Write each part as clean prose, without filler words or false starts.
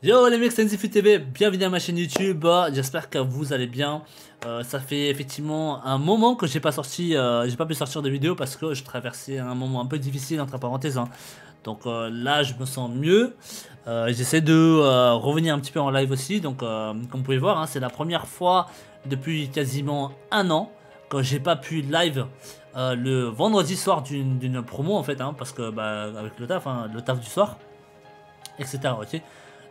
Yo les mecs, c'est NZFUTV, bienvenue à ma chaîne YouTube, j'espère que vous allez bien. Ça fait effectivement un moment que j'ai pas pu sortir de vidéo parce que je traversais un moment un peu difficile entre parenthèses. Donc là je me sens mieux, j'essaie de revenir un petit peu en live aussi. Donc comme vous pouvez voir, c'est la première fois depuis quasiment un an que j'ai pas pu live le vendredi soir d'une promo en fait, parce que avec le taf du soir, etc. Ok.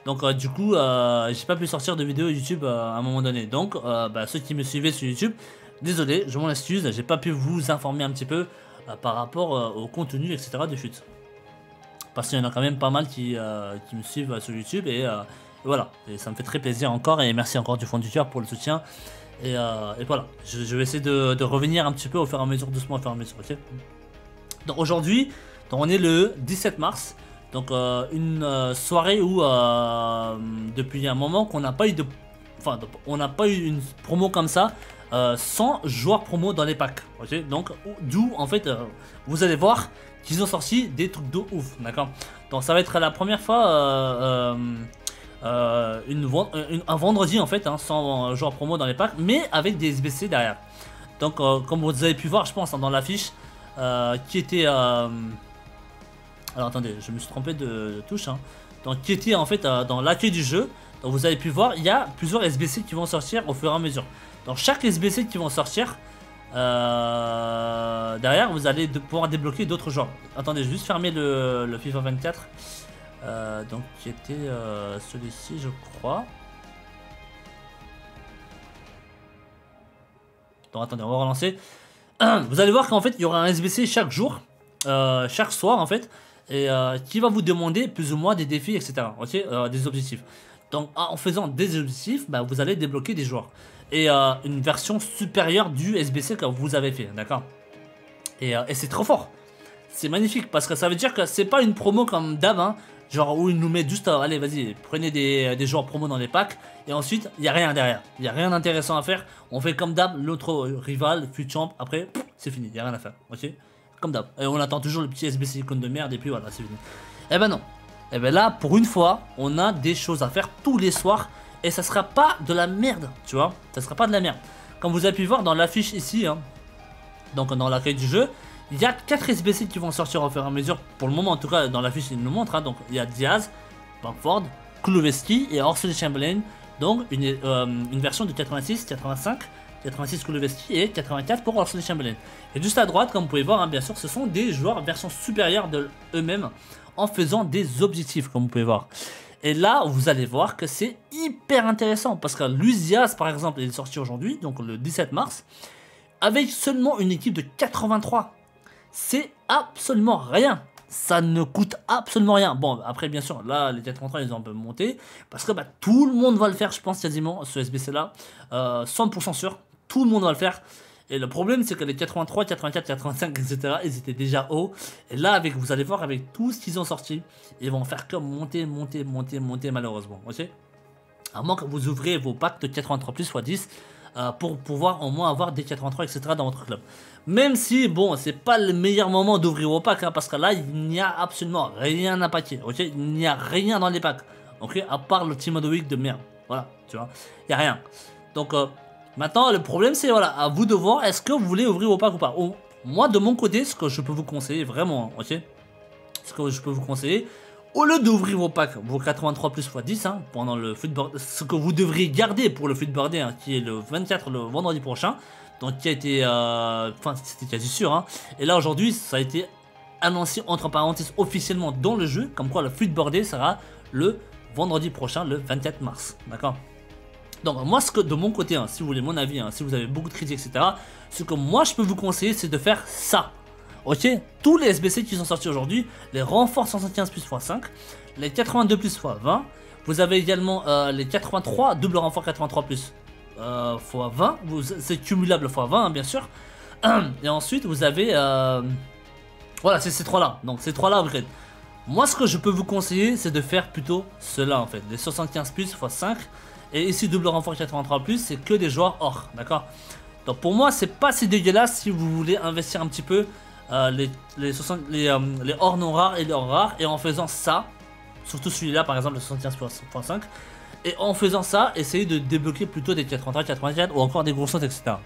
Donc du coup, j'ai pas pu sortir de vidéo YouTube à un moment donné. Donc ceux qui me suivaient sur YouTube, désolé, je m'en excuse, j'ai pas pu vous informer un petit peu par rapport au contenu, etc. de FUT. Parce qu'il y en a quand même pas mal qui me suivent sur YouTube et voilà, et ça me fait très plaisir encore et merci encore du fond du cœur pour le soutien. Et voilà, je vais essayer de revenir un petit peu au fur et à mesure, doucement au fur et à mesure, ok. Donc aujourd'hui, on est le 17 mars. Donc une soirée où depuis un moment qu'on n'a pas eu de, on n'a pas eu une promo comme ça sans joueurs promo dans les packs. Ok, donc d'où en fait vous allez voir qu'ils ont sorti des trucs de ouf, d'accord. Donc ça va être la première fois un vendredi en fait sans joueurs promo dans les packs, mais avec des SBC derrière. Donc comme vous avez pu voir, je pense dans l'affiche qui était alors attendez, je me suis trompé de touche. Donc qui était en fait dans l'accueil du jeu. Donc vous avez pu voir, il y a plusieurs SBC qui vont sortir au fur et à mesure. Dans chaque SBC qui vont sortir, derrière vous allez pouvoir débloquer d'autres joueurs. Attendez, je vais juste fermer le FIFA 24. Donc qui était celui-ci je crois. Donc attendez, on va relancer. Vous allez voir qu'en fait il y aura un SBC chaque jour, chaque soir en fait. Et qui va vous demander plus ou moins des défis, etc. Ok, des objectifs. Donc en faisant des objectifs, vous allez débloquer des joueurs. Et une version supérieure du SBC que vous avez fait, d'accord. Et c'est trop fort. C'est magnifique parce que ça veut dire que c'est pas une promo comme d'hab, genre où ils nous mettent juste, allez vas-y, prenez des joueurs promo dans les packs. Et ensuite, il n'y a rien derrière. Il n'y a rien d'intéressant à faire. On fait comme d'hab, l'autre rival, FUTChamp, après, c'est fini, il n'y a rien à faire. Ok. Comme d'hab. Et on attend toujours le petit SBC icône de merde et puis voilà, c'est fini. Et ben non. Et ben là, pour une fois, on a des choses à faire tous les soirs. Et ça sera pas de la merde, tu vois. Ça sera pas de la merde. Comme vous avez pu voir dans l'affiche ici, donc dans l'accueil du jeu, il y a 4 SBC qui vont sortir au fur et à mesure. Pour le moment, en tout cas, dans l'affiche, il nous montre. Donc il y a Diaz, Bamford, Kulusevski et Oxlade-Chamberlain. Donc une version de 86, 85. 86 Kulusevski et 84 pour Oxlade-Chamberlain. Et juste à droite, comme vous pouvez voir, bien sûr, ce sont des joueurs version supérieure de eux-mêmes en faisant des objectifs, comme vous pouvez voir. Et là, vous allez voir que c'est hyper intéressant parce que Luzias, par exemple, il est sorti aujourd'hui, donc le 17 mars, avec seulement une équipe de 83. C'est absolument rien. Ça ne coûte absolument rien. Bon, après, bien sûr, là, les 83, ils ont un peu monté parce que tout le monde va le faire, je pense, quasiment, ce SBC-là, 100% sûr. Tout le monde va le faire. Et le problème, c'est que les 83, 84, 85, etc., ils étaient déjà hauts. Et là, vous allez voir, avec tout ce qu'ils ont sorti, ils vont faire que monter, malheureusement. Ok. À moins que vous ouvriez vos packs de 83 plus x 10 pour pouvoir au moins avoir des 83, etc., dans votre club. Même si, bon, c'est pas le meilleur moment d'ouvrir vos packs, parce que là, il n'y a absolument rien à paquer. Ok. Il n'y a rien dans les packs. Ok. À part le Team of the Week de merde. Voilà, tu vois. Il n'y a rien. Donc, maintenant, le problème, c'est voilà, à vous de voir, est-ce que vous voulez ouvrir vos packs ou pas. Moi, de mon côté, ce que je peux vous conseiller, vraiment, ok, ce que je peux vous conseiller, au lieu d'ouvrir vos packs, vos 83 plus x 10, pendant le footboard, ce que vous devriez garder pour le footboardé, qui est le 24, le vendredi prochain, donc qui a été, c'était quasi sûr, et là, aujourd'hui, ça a été annoncé, entre parenthèses, officiellement dans le jeu, comme quoi le footboardé sera le vendredi prochain, le 24 mars, d'accord. Donc moi, ce que de mon côté, si vous voulez mon avis, si vous avez beaucoup de critiques, etc., ce que moi je peux vous conseiller, c'est de faire ça. Ok, tous les SBC qui sont sortis aujourd'hui, les renforts 175 plus x5, les 82 plus x 20, vous avez également les 83, double renfort 83 plus x 20, c'est cumulable x 20, bien sûr. Et ensuite, vous avez, voilà, c'est ces trois-là. Donc ces trois-là, upgrade. Moi, ce que je peux vous conseiller, c'est de faire plutôt cela en fait, les 75 plus x 5. Et ici, double renfort 83 plus, c'est que des joueurs or, d'accord. Donc pour moi, c'est pas si dégueulasse si vous voulez investir un petit peu les or non rares et les or rares. Et en faisant ça, surtout celui-là par exemple le 75.5. Et en faisant ça, essayez de débloquer plutôt des 83, 84 ou encore des grosses notes, etc.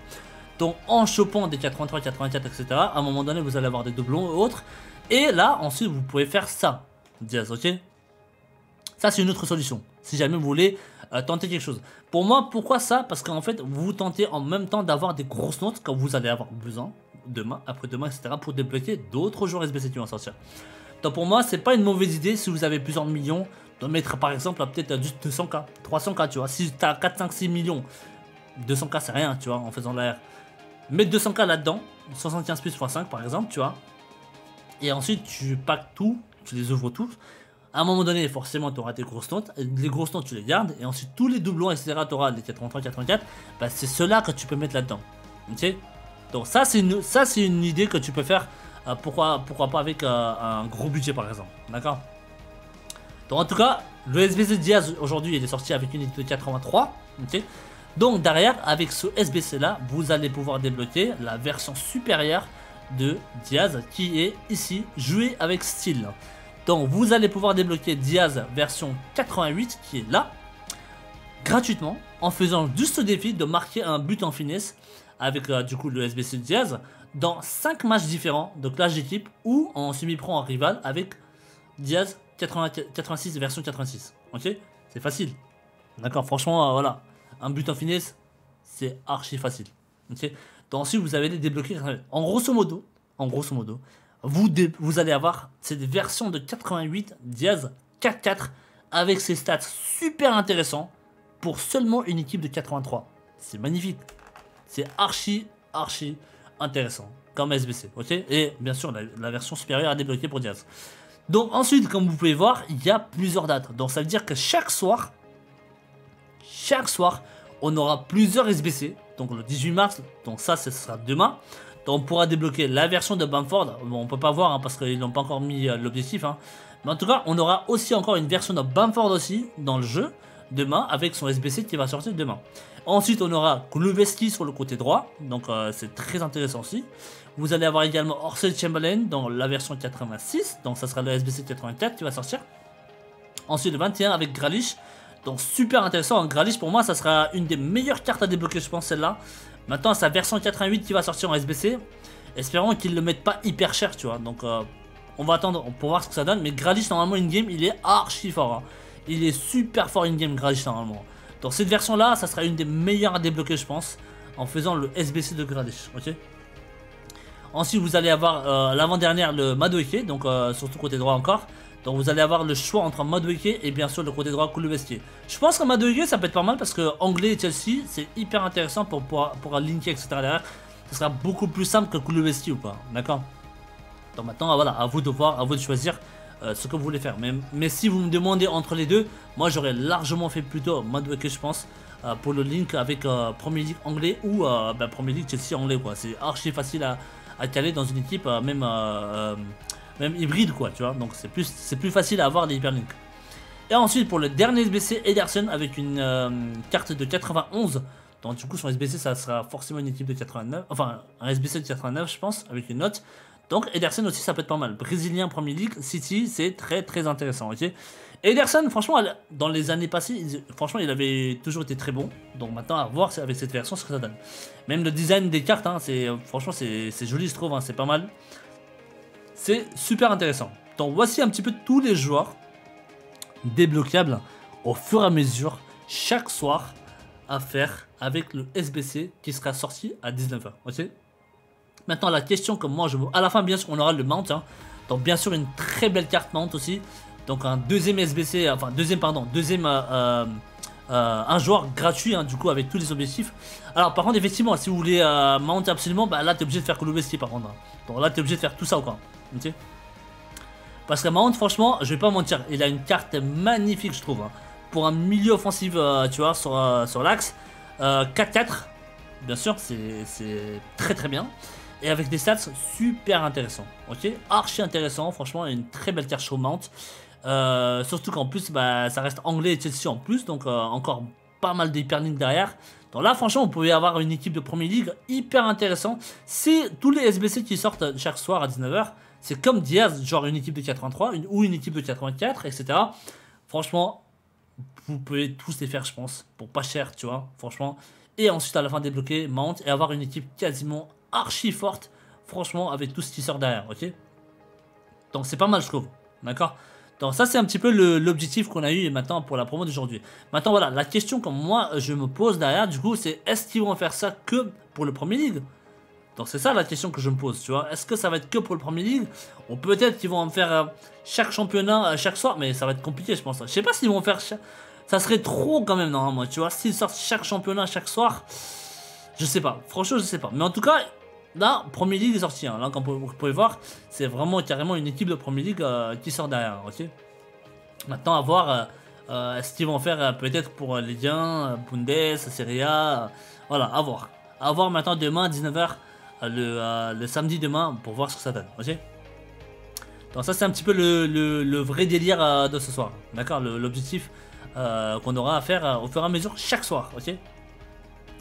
Donc en chopant des 83, 84, etc. À un moment donné, vous allez avoir des doublons et autres. Et là, ensuite, vous pouvez faire ça, Diaz, ok? Ça, c'est une autre solution. Si jamais vous voulez tenter quelque chose. Pour moi, pourquoi ça? Parce qu'en fait, vous tentez en même temps d'avoir des grosses notes quand vous allez avoir besoin, demain, après-demain, etc. pour débloquer d'autres joueurs SBC qui vont sortir. Donc pour moi, c'est pas une mauvaise idée si vous avez plusieurs millions de mettre par exemple peut-être juste 200K, 300K, tu vois. Si tu as 4, 5, 6 millions, 200K c'est rien, tu vois, en faisant l'AR. Mettre 200K là-dedans, 75 plus x5 par exemple, tu vois. Et ensuite, tu packs tout, tu les ouvres tous. À un moment donné, forcément, tu auras tes grosses notes. Les grosses notes, tu les gardes. Et ensuite, tous les doublons, etc., tu auras les 83, 84. Bah, c'est ceux-là que tu peux mettre là-dedans. Ok? Donc, ça, c'est une idée que tu peux faire. Pourquoi pas avec un gros budget, par exemple. D'accord? Donc, en tout cas, le SBC Diaz, aujourd'hui, il est sorti avec une unité de 83. Ok? Donc, derrière, avec ce SBC-là, vous allez pouvoir débloquer la version supérieure de Diaz qui est ici, joué avec style. Donc vous allez pouvoir débloquer Diaz version 88 qui est là, gratuitement, en faisant juste ce défi de marquer un but en finesse avec du coup le SBC Diaz dans 5 matchs différents de clash d'équipe ou en semi-pro en rival avec Diaz 86 version 86. Ok, c'est facile. D'accord, franchement voilà, un but en finesse c'est archi facile. Ok, donc ensuite vous avez les débloquer en grosso modo, vous allez avoir cette version de 88 Diaz 4-4 avec ses stats super intéressants pour seulement une équipe de 83. C'est magnifique. C'est archi intéressant comme SBC. Ok, et bien sûr la version supérieure à débloquer pour Diaz. Donc ensuite, comme vous pouvez voir, il y a plusieurs dates. Donc ça veut dire que chaque soir, on aura plusieurs SBC. Donc le 18 mars, donc ça ce sera demain. Donc on pourra débloquer la version de Bamford. Bon, on peut pas voir hein, parce qu'ils n'ont pas encore mis l'objectif. Hein. Mais en tout cas, on aura aussi encore une version de Bamford aussi dans le jeu demain avec son SBC qui va sortir demain. Ensuite, on aura Kulusevski sur le côté droit. Donc c'est très intéressant aussi. Vous allez avoir également Oxlade-Chamberlain dans la version 86. Donc ça sera le SBC 84 qui va sortir. Ensuite, le 21 avec Grealish. Donc super intéressant. Grealish pour moi, ça sera une des meilleures cartes à débloquer, je pense, celle-là. Maintenant, sa version 88 qui va sortir en SBC. Espérons qu'ils ne le mettent pas hyper cher, tu vois. Donc, on va attendre pour voir ce que ça donne. Mais Grealish, normalement, in-game, il est archi fort. Hein. Il est super fort in-game, Grealish, normalement. Donc, cette version-là, ça sera une des meilleures à débloquer, je pense. En faisant le SBC de Grealish. Ok. Ensuite, vous allez avoir l'avant-dernière, le Madueke. Donc, surtout côté droit encore. Donc vous allez avoir le choix entre Madueke et bien sûr le côté droit Kulusevski. Je pense que Madueke ça peut être pas mal parce que anglais et Chelsea c'est hyper intéressant pour linker etc. derrière. Ce sera beaucoup plus simple que Kulusevski ou pas, d'accord? Donc maintenant voilà, à vous de voir, à vous de choisir ce que vous voulez faire. Mais si vous me demandez entre les deux, moi j'aurais largement fait plutôt Madueke je pense pour le link avec Premier League anglais ou Premier League Chelsea anglais quoi. C'est archi facile à caler dans une équipe même hybride quoi tu vois, donc c'est plus facile à avoir des hyperlinks. Et ensuite pour le dernier SBC, Ederson avec une carte de 91. Donc du coup son SBC ça sera forcément une équipe de 89, enfin un SBC de 89 je pense avec une note. Donc Ederson aussi ça peut être pas mal. Brésilien Premier League, City, c'est très intéressant, ok. Ederson franchement dans les années passées, franchement il avait toujours été très bon. Donc maintenant à voir avec cette version ce que ça donne. Même le design des cartes, hein, franchement c'est joli je trouve, hein, c'est pas mal. C'est super intéressant. Donc voici un petit peu tous les joueurs débloquables au fur et à mesure chaque soir à faire avec le SBC qui sera sorti à 19h. Ok. Maintenant la question que moi je veux... À la fin bien sûr on aura le mount. Hein. Donc bien sûr une très belle carte mount aussi. Donc un deuxième SBC, enfin un joueur gratuit hein, du coup avec tous les objectifs. Alors par contre effectivement si vous voulez mount absolument, bah là tu es obligé de faire Kulusevski par contre. Hein. Donc là tu es obligé de faire tout ça ou quoi. Okay. Parce que Mount franchement je vais pas mentir, il a une carte magnifique je trouve hein. Pour un milieu offensif tu vois sur l'axe 4-4 bien sûr c'est très bien. Et avec des stats super intéressants. Ok, archi intéressant franchement, une très belle carte show Mount. Surtout qu'en plus bah, ça reste anglais et Chelsea en plus. Donc encore pas mal d'hyperlinks derrière. Donc là franchement vous pouvez avoir une équipe de Premier League hyper intéressant. C'est tous les SBC qui sortent chaque soir à 19h. C'est comme Diaz, genre une équipe de 83 ou une équipe de 84, etc. Franchement, vous pouvez tous les faire, je pense, pour pas cher, tu vois, franchement. Et ensuite, à la fin, débloquer Mount et avoir une équipe quasiment archi forte, franchement, avec tout ce qui sort derrière, ok? Donc, c'est pas mal, je trouve, d'accord? Donc, ça, c'est un petit peu l'objectif qu'on a eu maintenant pour la promo d'aujourd'hui. Maintenant, voilà, la question que moi, je me pose derrière, du coup, c'est est-ce qu'ils vont faire ça que pour le Premier League? Donc, c'est ça la question que je me pose, tu vois. Est-ce que ça va être que pour le Premier League? Ou peut-être qu'ils vont en faire chaque championnat chaque soir, mais ça va être compliqué, je pense. Je sais pas s'ils vont faire... Ça serait trop quand même, normalement, tu vois. S'ils sortent chaque championnat chaque soir, je sais pas. Franchement, je sais pas. Mais en tout cas, là, Premier League est sorti. Hein. Là, comme vous pouvez voir, c'est vraiment carrément une équipe de Premier League qui sort derrière, ok. Maintenant, à voir ce qu'ils vont faire peut-être pour Ligue 1, Bundes, Serie A. Voilà, à voir. À voir maintenant demain à 19h, le samedi demain, pour voir ce que ça donne, ok. Donc ça, c'est un petit peu le vrai délire de ce soir, d'accord. L'objectif qu'on aura à faire au fur et à mesure chaque soir, ok.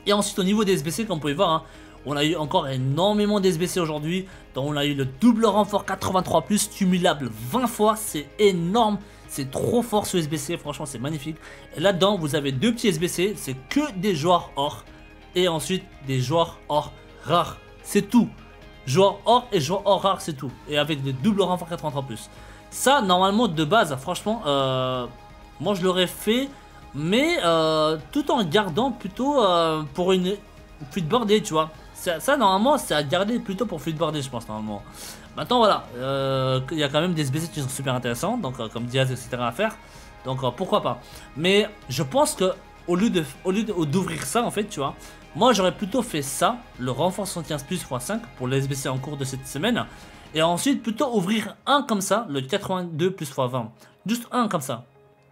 Et ensuite au niveau des SBC, comme vous pouvez voir, hein, on a eu encore énormément d'SBC aujourd'hui. Donc on a eu le double renfort 83+, cumulable 20 fois, c'est énorme, c'est trop fort ce SBC, franchement c'est magnifique. Et là-dedans vous avez deux petits SBC, c'est que des joueurs or, et ensuite des joueurs or rares, c'est tout. Joueurs or et joueurs or rares, c'est tout. Et avec des doubles renforts 83+. Ça normalement de base, franchement, moi je l'aurais fait, mais tout en gardant plutôt pour une fleetboardée, tu vois. Ça normalement c'est à garder plutôt pour fleetboarder, je pense normalement. Maintenant voilà, il y a quand même des SBC qui sont super intéressants, donc comme Diaz, etc. à faire. Donc pourquoi pas. Mais je pense que au lieu d'ouvrir ça en fait, tu vois, moi j'aurais plutôt fait ça, le renfort 75+ x5 pour les SBC en cours de cette semaine. Et ensuite plutôt ouvrir un comme ça, le 82+ x20. Juste un comme ça,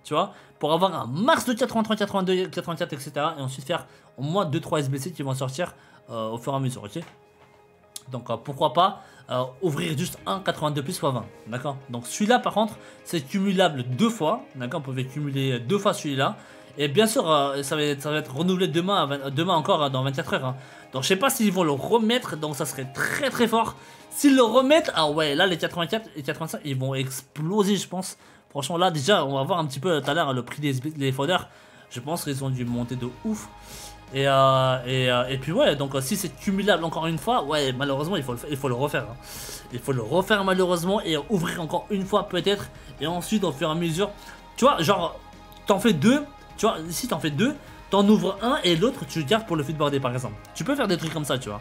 tu vois, pour avoir un max de 83, 82, 84, etc. Et ensuite faire au moins 2-3 SBC qui vont sortir au fur et à mesure, ok. Donc pourquoi pas ouvrir juste un 82+ x20, d'accord. Donc celui-là par contre c'est cumulable 2 fois, d'accord. Vous pouvez cumuler 2 fois celui-là. Et bien sûr ça va être renouvelé demain encore dans 24 heures, hein. Donc je sais pas s'ils vont le remettre, donc ça serait très très fort. S'ils le remettent, ah ouais, là les 84 et 85 ils vont exploser, je pense. Franchement là déjà on va voir un petit peu tout à l'heure le prix des foders. Je pense qu'ils ont dû monter de ouf. Et puis ouais, donc si c'est cumulable encore une fois, ouais, malheureusement il faut le refaire, hein. Il faut le refaire malheureusement et ouvrir encore une fois peut-être. Et ensuite au fur et à mesure, tu vois, genre t'en fais deux, tu vois, si t'en fais deux, t'en ouvres un et l'autre tu le gardes pour le feedboarder par exemple. Tu peux faire des trucs comme ça, tu vois.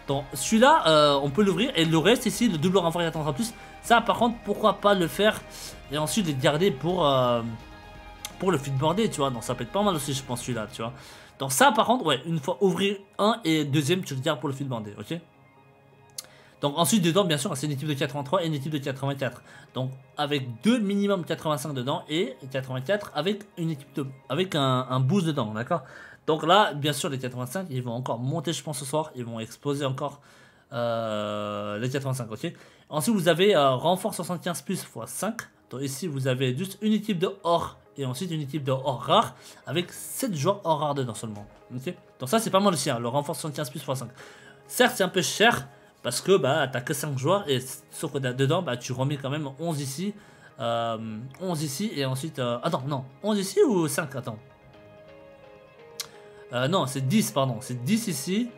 Donc celui-là on peut l'ouvrir et le reste ici, le double renfort 83+, ça par contre pourquoi pas le faire et ensuite les garder pour le feedboarder, tu vois. Donc ça peut être pas mal aussi je pense celui-là, tu vois. Donc ça par contre, ouais, une fois ouvrir un et deuxième, tu le gardes pour le feedboarder, ok. Donc ensuite dedans, bien sûr, c'est une équipe de 83 et une équipe de 84. Donc avec deux minimum 85 dedans et 84 avec une équipe avec un boost dedans, d'accord. Donc là, bien sûr, les 85, ils vont encore monter, je pense, ce soir. Ils vont exploser encore les 85, ok. Ensuite, vous avez renfort 75+ x5. Donc ici, vous avez juste une équipe de or et ensuite une équipe de or rare avec 7 joueurs or rare dedans seulement. Okay. Donc ça c'est pas mal aussi, hein, le renfort 75+ x5. Certes c'est un peu cher parce que bah t'as que 5 joueurs et sauf que dedans bah tu remets quand même 11 ici, 11 ici et ensuite... attends non, 11 ici ou 5? Attends. Non c'est 10 pardon, c'est 10 ici,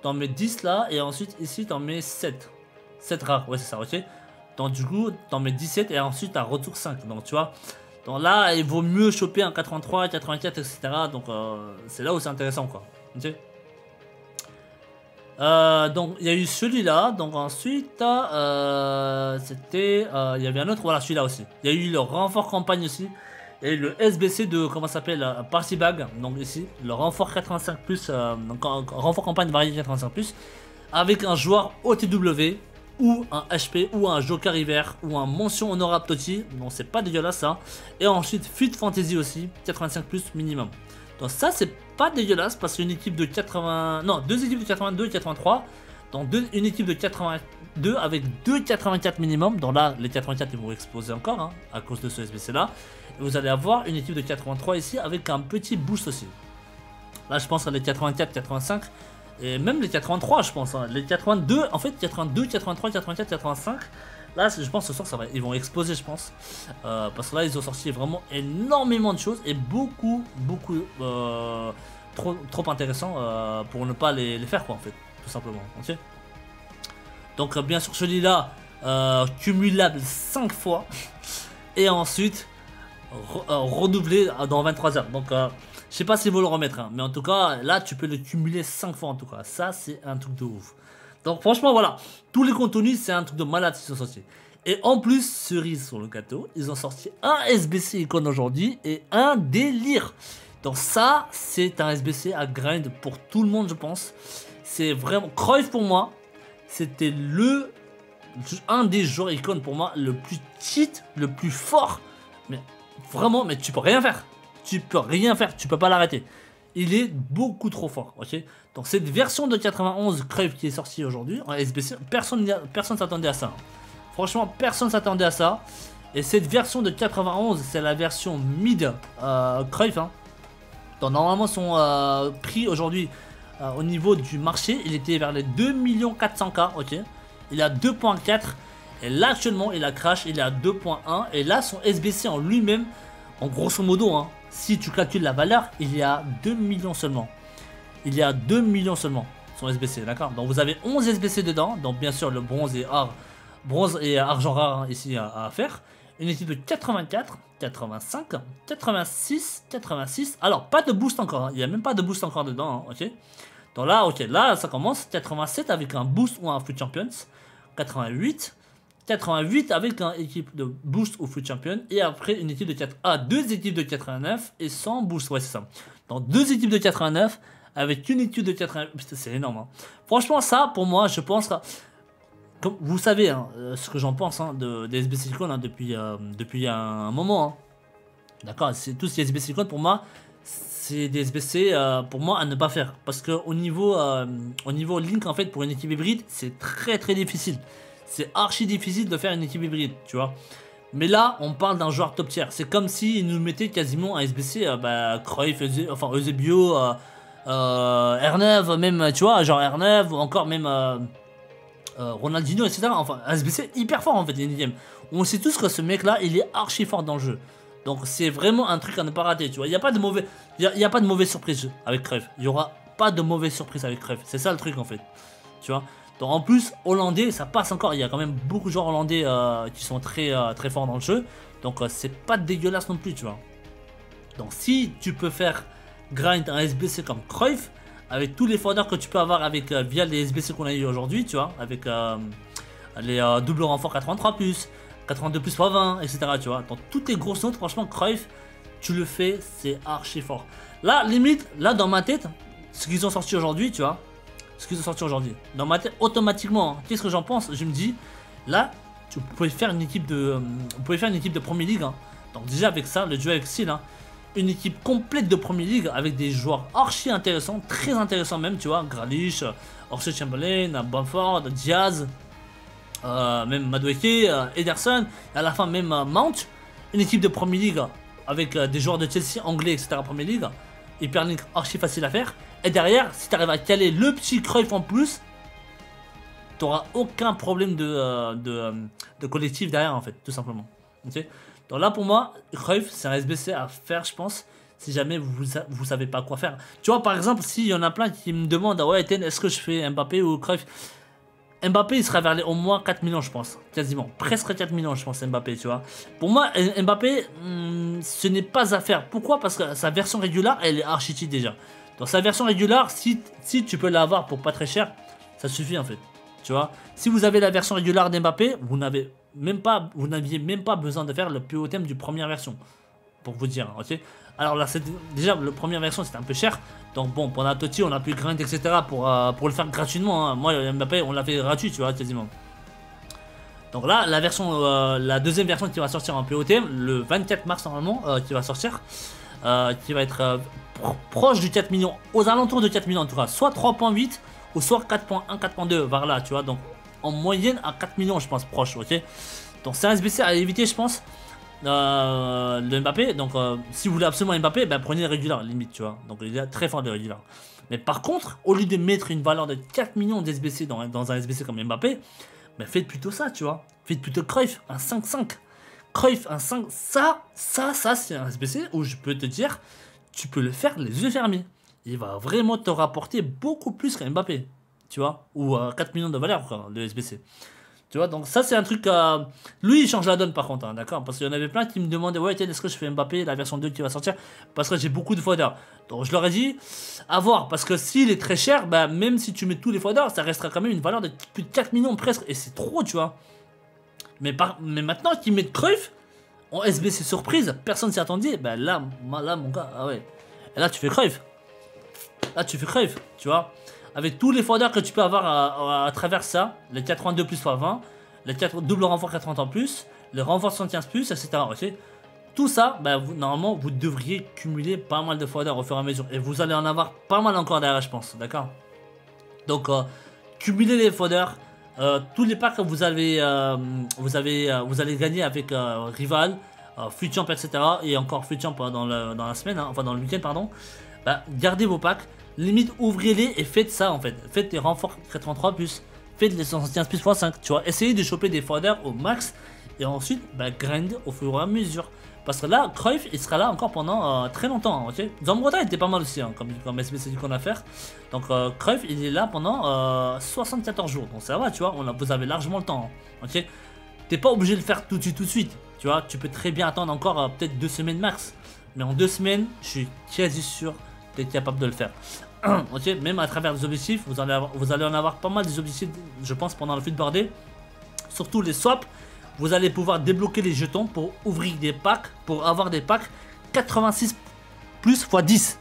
t'en mets 10 là et ensuite ici t'en mets 7. 7 rares, ouais c'est ça, ok. Donc du coup t'en mets 17 et ensuite t'as retour 5, donc tu vois. Donc là, il vaut mieux choper un 83, 84, etc. Donc c'est là où c'est intéressant, quoi. Okay. Donc il y a eu celui-là. Donc ensuite, c'était, il y avait un autre. Voilà, celui-là aussi. Il y a eu le renfort campagne aussi. Et le SBC de comment ça s'appelle Party Bag. Donc ici, le renfort 85+, donc renfort campagne varié 85+, avec un joueur OTW. Ou un HP, ou un Joker Hiver, ou un mention honorable Totti. Non, c'est pas dégueulasse ça. Et ensuite, Fit Fantasy aussi, 85+ minimum. Donc ça, c'est pas dégueulasse parce qu'une équipe de 80... Non, deux équipes de 82 et 83. Donc une équipe de 82 avec 2,84 minimum. Donc là, les 84 ils vont exploser encore, hein, à cause de ce SBC là. Et vous allez avoir une équipe de 83 ici avec un petit boost aussi. Là, je pense à les 84, 85. Et même les 83 je pense, hein. Les 82, en fait 82, 83, 84, 85, Là, je pense ce soir, ils vont exploser, je pense. Parce que là, ils ont sorti vraiment énormément de choses et beaucoup trop intéressant pour ne pas les faire, quoi, en fait, tout simplement. Ok. Donc, bien sûr, celui-là, cumulable 5 fois. Et ensuite, renouvelé dans 23 heures. Donc, je sais pas s'ils vont le remettre, hein, mais en tout cas, là, tu peux le cumuler 5 fois en tout cas. Ça, c'est un truc de ouf. Donc, franchement, voilà. Tous les contenus, c'est un truc de malade qui sont sortis. Et en plus, cerise sur le gâteau, ils ont sorti un SBC icône aujourd'hui et un délire. Donc, ça, c'est un SBC à grind pour tout le monde, je pense. C'est vraiment. Cruyff, pour moi, c'était un des joueurs icônes pour moi, le plus cheat, le plus fort. Mais vraiment, mais tu peux rien faire. Tu peux rien faire, tu peux pas l'arrêter. Il est beaucoup trop fort, ok. Donc cette version de 91 Cruyff qui est sortie aujourd'hui en SBC, personne s'attendait à ça. Franchement, personne s'attendait à ça. Et cette version de 91, c'est la version mid Cruyff. Hein. Donc normalement son prix aujourd'hui au niveau du marché, il était vers les 2 400 000, ok. Il est à 2.4 et là actuellement il a crash, il est à 2.1 et là son SBC en lui-même, en grosso modo, hein, si tu calcules la valeur, il est à 2 millions seulement. Il est à 2 millions seulement son SBC, d'accord. Donc vous avez 11 SBC dedans, donc bien sûr le bronze et argent rare hein, ici à faire. Une équipe de 84, 85, 86, 86. Alors pas de boost encore, hein. Il n'y a même pas de boost encore dedans, hein, ok. Donc là, ok, là ça commence 87 avec un boost ou un Foot Champions, 88 avec une équipe de boost ou Foot Champion et après une équipe de deux équipes de 89 et sans boost, ouais c'est ça. Donc deux équipes de 89 avec une équipe de 89, c'est énorme. Hein. Franchement ça pour moi je pense, comme vous savez hein, ce que j'en pense hein, des SBC Icon hein, depuis un moment. Hein. D'accord, c'est tous ces SBC Icon pour moi. C'est des SBC pour moi à ne pas faire parce que au niveau Link en fait pour une équipe hybride c'est très difficile, c'est archi difficile de faire une équipe hybride tu vois, mais là on parle d'un joueur top tier, c'est comme s'ils nous mettaient quasiment un SBC Cruyff, Eusebio, R9 même tu vois, genre R9 ou encore même Ronaldinho etc, enfin un SBC hyper fort en fait, on sait tous que ce mec là il est archi fort dans le jeu. Donc c'est vraiment un truc à ne pas rater, tu vois. Il n'y a pas de mauvaise surprise avec Cruyff. Il n'y aura pas de mauvaise surprise avec Cruyff. C'est ça le truc en fait. Tu vois. Donc en plus, hollandais, ça passe encore. Il y a quand même beaucoup de joueurs hollandais qui sont très forts dans le jeu. Donc c'est pas dégueulasse non plus, tu vois. Donc si tu peux faire grind un SBC comme Cruyff, avec tous les foders que tu peux avoir avec via les SBC qu'on a eu aujourd'hui, tu vois. Avec les double renfort 83+. 82 plus x 20, etc. Tu vois, dans toutes les grosses notes, franchement, Cruyff, tu le fais, c'est archi fort. Là, limite, là, dans ma tête, ce qu'ils ont sorti aujourd'hui, tu vois, dans ma tête, automatiquement, hein, qu'est-ce que j'en pense? Je me dis, là, vous pouvez faire une équipe de Premier League. Hein. Donc, déjà, avec ça, le jeu avec style, hein, une équipe complète de Premier League avec des joueurs archi intéressants, très intéressants même, tu vois, Grealish, Oxlade Chamberlain, Bamford, Diaz. Même Madueke, Ederson, et à la fin même Mount, une équipe de Premier League avec des joueurs de Chelsea, anglais, etc. Premier League, hyperlink archi facile à faire. Et derrière, si tu arrives à caler le petit Cruyff en plus, tu n'auras aucun problème de collectif derrière en fait, tout simplement. Okay. Donc là pour moi, Cruyff c'est un SBC à faire je pense, si jamais vous savez pas quoi faire. Tu vois par exemple, s'il y en a plein qui me demandent, ouais Etienne, est-ce que je fais Mbappé ou Cruyff? Mbappé il sera vers les au moins 4 millions je pense, quasiment, presque 4 millions je pense Mbappé tu vois. Pour moi Mbappé ce n'est pas à faire, pourquoi? Parce que sa version régulière elle est archi cheat déjà. Dans sa version régulière si tu peux l'avoir pour pas très cher, ça suffit en fait, tu vois. Si vous avez la version régulière d'Mbappé, vous n'aviez même pas besoin de faire le plus haut thème du première version, pour vous dire, ok. Alors là c'est déjà la première version c'était un peu cher. Donc bon, pour Totti, on a pu grind, etc. pour le faire gratuitement. Hein. Moi, Mbappé, on l'a fait gratuit, tu vois, quasiment. Donc là, la deuxième version qui va sortir en POTM, le 24 mars normalement, qui va sortir, qui va être proche du 4 millions, aux alentours de 4 millions en tout cas, soit 3.8 ou soit 4.1, 4.2, vers là, tu vois. Donc en moyenne à 4 millions, je pense, proche, ok. Donc c'est un SBC à éviter, je pense. Le Mbappé, donc si vous voulez absolument Mbappé, ben prenez le régulier limite, tu vois. Donc il est très fort de régulier. Mais par contre, au lieu de mettre une valeur de 4 millions d'SBC dans un SBC comme Mbappé, mais faites plutôt ça, tu vois. Faites plutôt Cruyff, un 5-5. Cruyff, un 5, ça c'est un SBC où je peux te dire, tu peux le faire les yeux fermés. Il va vraiment te rapporter beaucoup plus qu'un Mbappé, tu vois, ou 4 millions de valeur, quoi, le SBC. Tu vois, donc ça c'est un truc, lui il change la donne par contre, hein, d'accord, parce qu'il y en avait plein qui me demandaient, ouais, tiens, est-ce que je fais Mbappé, la version 2 qui va sortir, parce que j'ai beaucoup de fodder. Donc je leur ai dit, à voir, parce que s'il est très cher, bah, même si tu mets tous les fodder, ça restera quand même une valeur de plus de 4 millions presque, et c'est trop, tu vois. Mais maintenant qu'ils mettent Cruyff en SBC surprise, personne s'y attendait, bah là mon gars, ah ouais, et là tu fais Cruyff. Là tu fais Cruyff, tu vois. Avec tous les fodder que tu peux avoir à travers ça, les 82 plus x 20, les double renfort 80 en plus, le renfort 75 plus, etc. Okay, tout ça, bah, normalement, vous devriez cumuler pas mal de fodder au fur et à mesure. Et vous allez en avoir pas mal encore derrière, je pense. D'accord. Donc, cumulez les fodder. Tous les packs que vous allez gagner avec Rival, Futchamp, etc. Et encore Futchamp dans la semaine, hein, enfin dans le week-end, pardon. Bah, gardez vos packs. Limite, ouvrez-les et faites ça en fait. Faites les renforts 83 plus, faites les 115 plus x5, tu vois. Essayez de choper des fodder au max et ensuite bah, grind au fur et à mesure. Parce que là, Cruyff il sera là encore pendant très longtemps. Hein, ok. Zambrotta était pas mal aussi, hein, comme SBC qu'on a fait. Donc Cruyff il est là pendant 74 jours. Donc ça va, tu vois, vous avez largement le temps. Hein, ok. T'es pas obligé de le faire tout de suite. Tu vois, tu peux très bien attendre encore peut-être 2 semaines max. Mais en 2 semaines, je suis quasi sûr que tu es capable de le faire. Ok, même à travers des objectifs, vous allez en avoir pas mal des objectifs, je pense, pendant le feedboardé. Surtout les swaps, vous allez pouvoir débloquer les jetons pour ouvrir des packs, pour avoir des packs 86 plus x 10.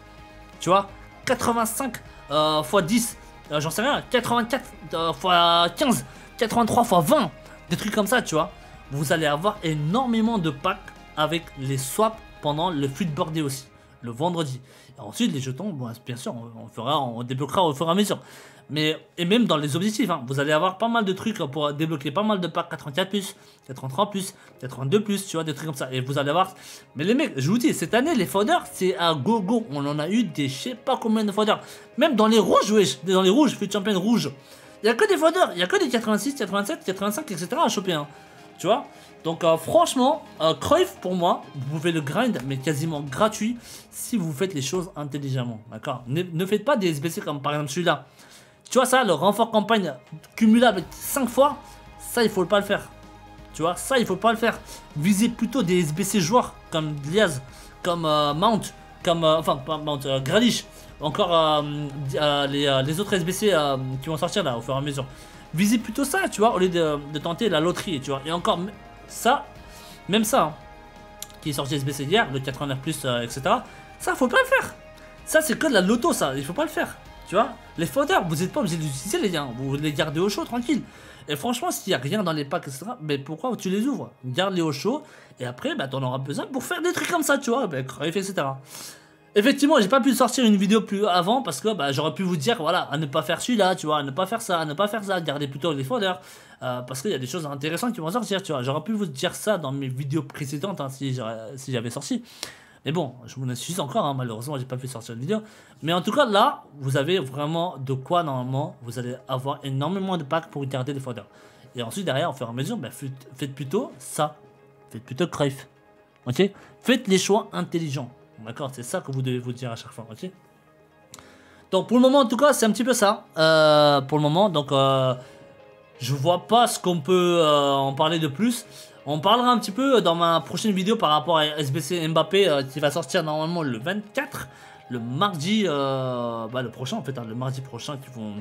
Tu vois, 85 x 10, j'en sais rien, 84 x 15, 83 x 20, des trucs comme ça, tu vois. Vous allez avoir énormément de packs avec les swaps pendant le feedboardé aussi, le vendredi. Et ensuite, les jetons, bon, bien sûr, on débloquera au fur et à mesure. Et même dans les objectifs, hein, vous allez avoir pas mal de trucs pour débloquer pas mal de packs 84 plus, 83 plus, 82 plus, tu vois, des trucs comme ça. Et vous allez avoir. Mais les mecs, je vous dis, cette année, les fodder, c'est à gogo. On en a eu des je sais pas combien de fodder. Même dans les rouges, wesh, dans les rouges, FUT Champion rouge. Il n'y a que des fodder, il n'y a que des 86, 87, 85, etc. à choper, hein. Tu vois. Donc franchement, Cruyff pour moi, vous pouvez le grind mais quasiment gratuit si vous faites les choses intelligemment, d'accord. Ne faites pas des SBC comme par exemple celui-là. Tu vois ça, le renfort campagne cumulable 5 fois, ça il faut pas le faire. Tu vois, ça il faut pas le faire. Visez plutôt des SBC joueurs comme Diaz, comme Mount, comme enfin pas Mount, Grealish, encore les autres SBC qui vont sortir là au fur et à mesure. Visez plutôt ça, tu vois, au lieu de tenter la loterie, tu vois. Et encore ça, même ça, hein, qui est sorti SBC hier, le 89 plus, etc. Ça, faut pas le faire. Ça, c'est que de la loto, ça. Il faut pas le faire. Tu vois, les fodder, vous n'êtes pas obligé d'utiliser les liens. Vous les gardez au chaud, tranquille. Et franchement, s'il n'y a rien dans les packs, etc., mais pourquoi tu les ouvres? Garde-les au chaud. Et après, bah, tu en auras besoin pour faire des trucs comme ça, tu vois, bah, Cruyff, etc. Effectivement, j'ai pas pu sortir une vidéo plus avant parce que bah, j'aurais pu vous dire voilà à ne pas faire celui-là, tu vois, à ne pas faire ça, à ne pas faire ça, garder plutôt les fodder parce qu'il y a des choses intéressantes qui vont sortir, tu vois. J'aurais pu vous dire ça dans mes vidéos précédentes hein, si j'avais sorti. Mais bon, je vous excuse encore, hein, malheureusement, j'ai pas pu sortir une vidéo. Mais en tout cas, là, vous avez vraiment de quoi normalement, vous allez avoir énormément de packs pour garder les fodder. Et ensuite derrière, au fur et à mesure, bah, faites plutôt ça, faites plutôt Cruyff, ok. Faites les choix intelligents. D'accord, c'est ça que vous devez vous dire à chaque fois, ok. Donc pour le moment en tout cas c'est un petit peu ça, pour le moment, donc je vois pas ce qu'on peut en parler de plus. On parlera un petit peu dans ma prochaine vidéo par rapport à SBC Mbappé qui va sortir normalement le 24, le mardi, le prochain en fait, hein, le mardi prochain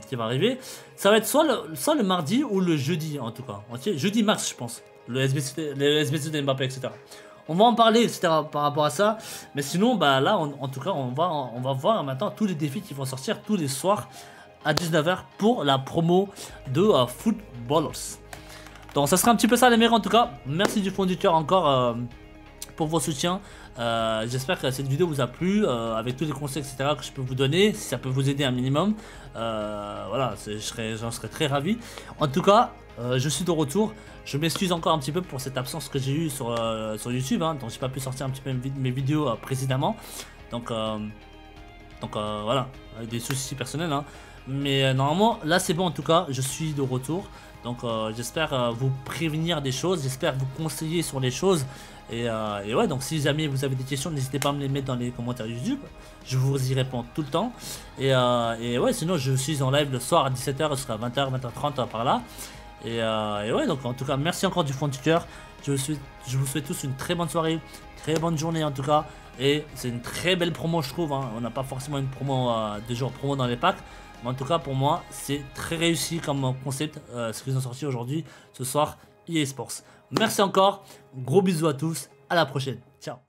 qui va arriver. Ça va être soit le mardi ou le jeudi en tout cas, ok, jeudi mars je pense, le SBC de Mbappé, etc. On va en parler, etc. par rapport à ça. Mais sinon, bah là, en tout cas, on va voir maintenant tous les défis qui vont sortir tous les soirs à 19 h pour la promo de Footballers. Donc, ça sera un petit peu ça, les mecs, en tout cas. Merci du fond du cœur encore pour vos soutiens. J'espère que cette vidéo vous a plu, avec tous les conseils, etc. que je peux vous donner, si ça peut vous aider un minimum. Voilà, j'en serais très ravi. En tout cas, je suis de retour. Je m'excuse encore un petit peu pour cette absence que j'ai eue sur YouTube, hein, donc j'ai pas pu sortir un petit peu mes vidéos précédemment. Donc voilà, avec des soucis personnels. Hein. Mais normalement, là c'est bon en tout cas, je suis de retour. Donc j'espère vous prévenir des choses, j'espère vous conseiller sur les choses. Et ouais, donc si jamais vous avez des questions, n'hésitez pas à me les mettre dans les commentaires YouTube. Je vous y réponds tout le temps. Et ouais, sinon je suis en live le soir à 17h jusqu'à 20h, 20h30 par là. Et ouais, donc en tout cas, merci encore du fond du cœur. Je vous souhaite tous une très bonne soirée, très bonne journée en tout cas. Et c'est une très belle promo, je trouve. Hein. On n'a pas forcément une promo, des jours promo dans les packs. Mais en tout cas, pour moi, c'est très réussi comme concept, ce qu'ils ont sorti aujourd'hui, ce soir, EA Sports. Merci encore, gros bisous à tous, à la prochaine. Ciao.